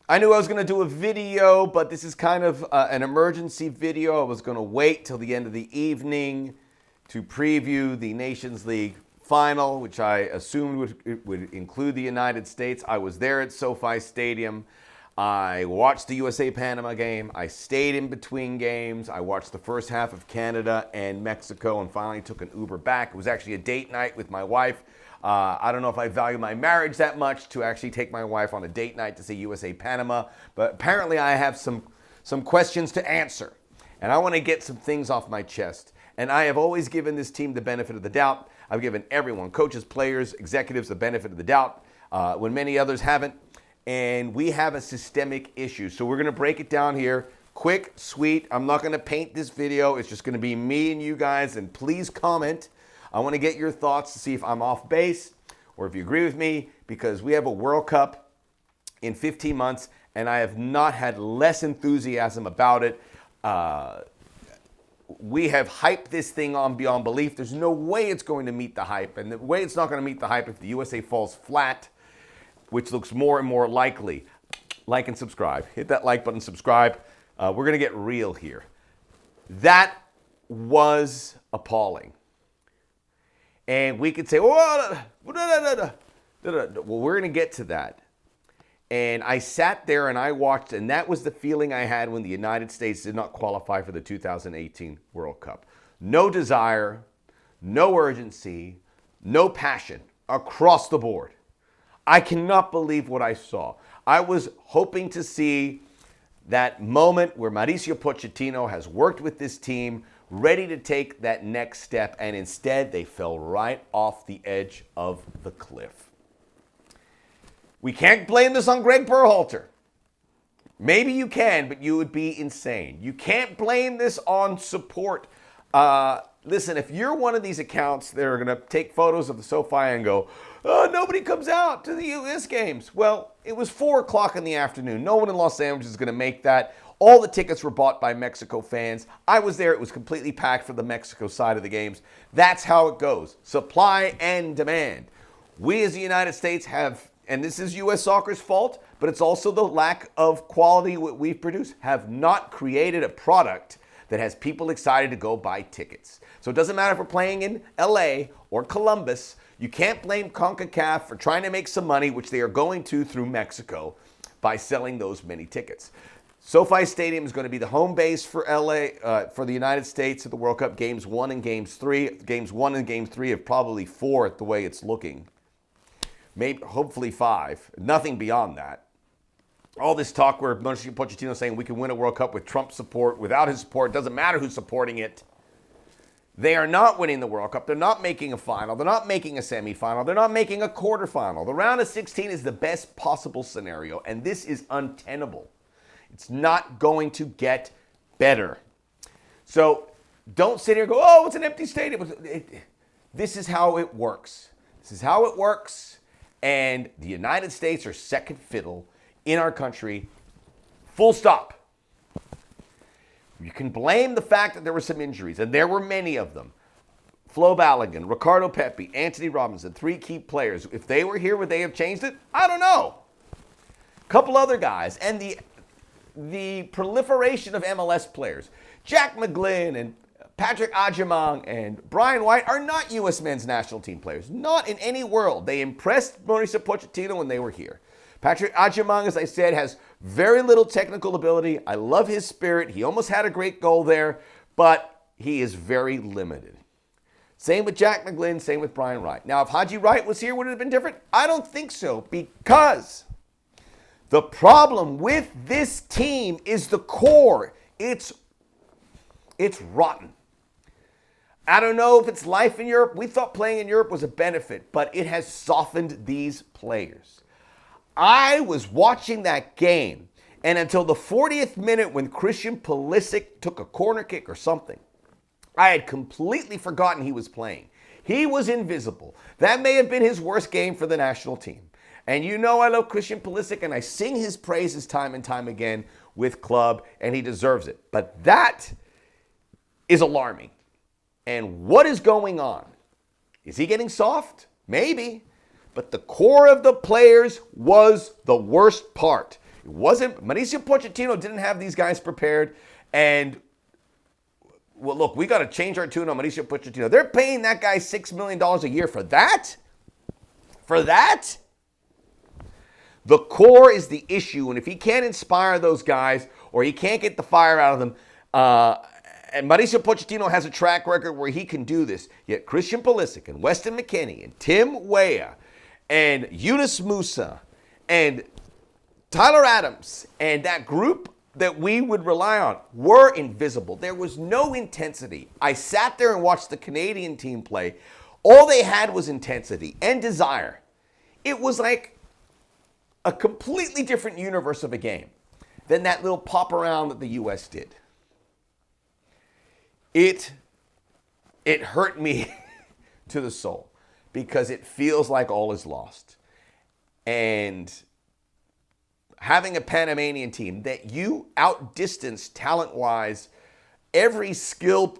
I knew I was going to do a video, but this is kind of an emergency video. I was going to wait till the end of the evening to preview the Nations League final, which I assumed would include the United States. I was there at SoFi Stadium. I watched the USA-Panama game. I stayed in between games. I watched the first half of Canada and Mexico and finally took an Uber back. It was actually a date night with my wife. I don't know if I value my marriage that much to actually take my wife on a date night to see USA-Panama, but apparently I have some questions to answer, and I want to get some things off my chest. And I have always given this team the benefit of the doubt. I've given everyone, coaches, players, executives, the benefit of the doubt when many others haven't. And we have a systemic issue. So we're going to break it down here. Quick, sweet. I'm not going to paint this video. It's just going to be me and you guys. And please comment. I want to get your thoughts to see if I'm off base or if you agree with me, because we have a World Cup in 15 months and I have not had less enthusiasm about it. We have hyped this thing on beyond belief. There's no way it's going to meet the hype. And the way it's not going to meet the hype if the USA falls flat, which looks more and more likely. Like and subscribe. Hit that like button, subscribe. We're going to get real here. That was appalling. And we could say, well, we're going to get to that. And I sat there and I watched, and that was the feeling I had when the United States did not qualify for the 2018 World Cup. No desire, no urgency, no passion across the board. I cannot believe what I saw. I was hoping to see that moment where Mauricio Pochettino has worked with this team, ready to take that next step, and instead they fell right off the edge of the cliff. We can't blame this on Greg Berhalter. Maybe you can, but you would be insane. You can't blame this on support. Listen, if you're one of these accounts that are going to take photos of the SoFi and go, oh, nobody comes out to the U.S. games. Well, it was 4 o'clock in the afternoon. No one in Los Angeles is going to make that. All the tickets were bought by Mexico fans. I was there. It was completely packed for the Mexico side of the games. That's how it goes. Supply and demand. We as the United States have, and this is U.S. soccer's fault, but it's also the lack of quality what we've produced, have not created a product that has people excited to go buy tickets. So it doesn't matter if we're playing in LA or Columbus. You can't blame CONCACAF for trying to make some money, which they are going to through Mexico, by selling those many tickets. SoFi Stadium is going to be the home base for LA, for the United States at the World Cup games 1 and games 3. Games 1 and game 3 of probably 4 at the way it's looking. Maybe, hopefully 5. Nothing beyond that. All this talk where Mauricio Pochettino saying we can win a World Cup with Trump's support, without his support, doesn't matter who's supporting it. They are not winning the World Cup. They're not making a final. They're not making a semifinal. They're not making a quarterfinal. The round of 16 is the best possible scenario, and this is untenable. It's not going to get better. So don't sit here and go, oh, it's an empty stadium. This is how it works. This is how it works, and the United States are second fiddle in our country, full stop. You can blame the fact that there were some injuries, and there were many of them. Flo Balogun, Ricardo Pepi, Anthony Robinson, 3 key players. If they were here, would they have changed it? I don't know. A couple other guys. And the proliferation of MLS players. Jack McGlynn and Patrick Agyemang and Brian White are not U.S. men's national team players. Not in any world. They impressed Mauricio Pochettino when they were here. Patrick Agyemang, as I said, has very little technical ability. I love his spirit. He almost had a great goal there, but he is very limited. Same with Jack McGlynn, same with Brian Wright. Now, if Haji Wright was here, would it have been different? I don't think so, because the problem with this team is the core. It's rotten. I don't know if it's life in Europe. We thought playing in Europe was a benefit, but it has softened these players. I was watching that game, and until the 40th minute when Christian Pulisic took a corner kick or something, I had completely forgotten he was playing. He was invisible. That may have been his worst game for the national team. And you know I love Christian Pulisic, and I sing his praises time and time again with club, and he deserves it. But that is alarming. And what is going on? Is he getting soft? Maybe. But the core of the players was the worst part. It wasn't. Mauricio Pochettino didn't have these guys prepared. And, well, look, we got to change our tune on Mauricio Pochettino. They're paying that guy $6 million a year for that? For that? The core is the issue. And if he can't inspire those guys or he can't get the fire out of them, and Mauricio Pochettino has a track record where he can do this. Yet Christian Pulisic and Weston McKennie and Tim Weah and Yunus Musa and Tyler Adams and that group that we would rely on were invisible. There was no intensity. I sat there and watched the Canadian team play. All they had was intensity and desire. It was like a completely different universe of a game than that little pop around that the U.S. did. It hurt me to the soul because it feels like all is lost. And having a Panamanian team that you outdistance talent-wise, every skill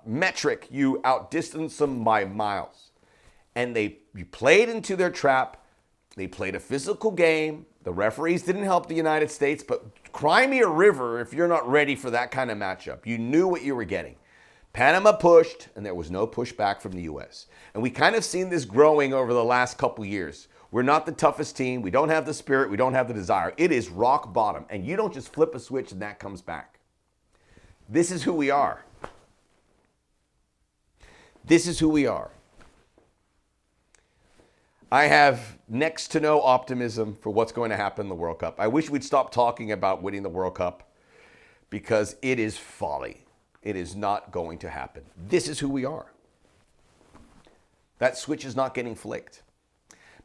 metric, you outdistance them by miles. And you played into their trap. They played a physical game. The referees didn't help the United States, but cry me a river if you're not ready for that kind of matchup. You knew what you were getting. Panama pushed, and there was no pushback from the U.S. And we kind of seen this growing over the last couple years. We're not the toughest team. We don't have the spirit. We don't have the desire. It is rock bottom, and you don't just flip a switch and that comes back. This is who we are. This is who we are. I have next to no optimism for what's going to happen in the World Cup. I wish we'd stop talking about winning the World Cup because it is folly. It is not going to happen. This is who we are. That switch is not getting flicked.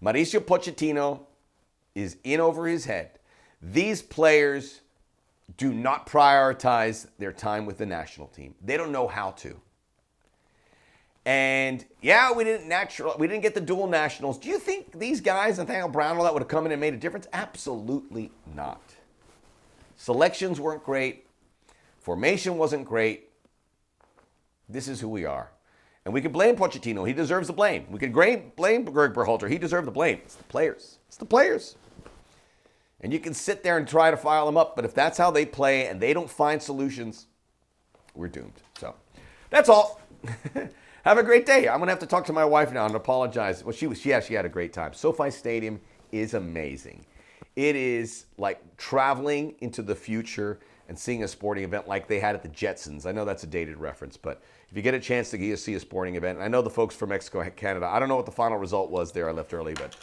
Mauricio Pochettino is in over his head. These players do not prioritize their time with the national team. They don't know how to. And yeah, we didn't get the dual nationals. Do you think these guys, Nathaniel Brown, all that would have come in and made a difference? Absolutely not. Selections weren't great. Formation wasn't great. This is who we are. And we can blame Pochettino. He deserves the blame. We can blame Greg Berhalter. He deserved the blame. It's the players. It's the players. And you can sit there and try to file them up, but if that's how they play and they don't find solutions, we're doomed. So that's all. Have a great day. I'm going to have to talk to my wife now and apologize. Well, she had a great time. SoFi Stadium is amazing. It is like traveling into the future and seeing a sporting event like they had at the Jetsons. I know that's a dated reference, but if you get a chance to see a sporting event, and I know the folks from Mexico and Canada, I don't know what the final result was there. I left early, but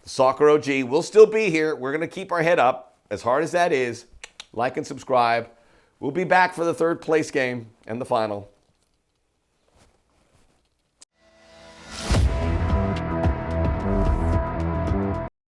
the Soccer OG will still be here. We're going to keep our head up, as hard as that is. Like and subscribe. We'll be back for the third place game and the final.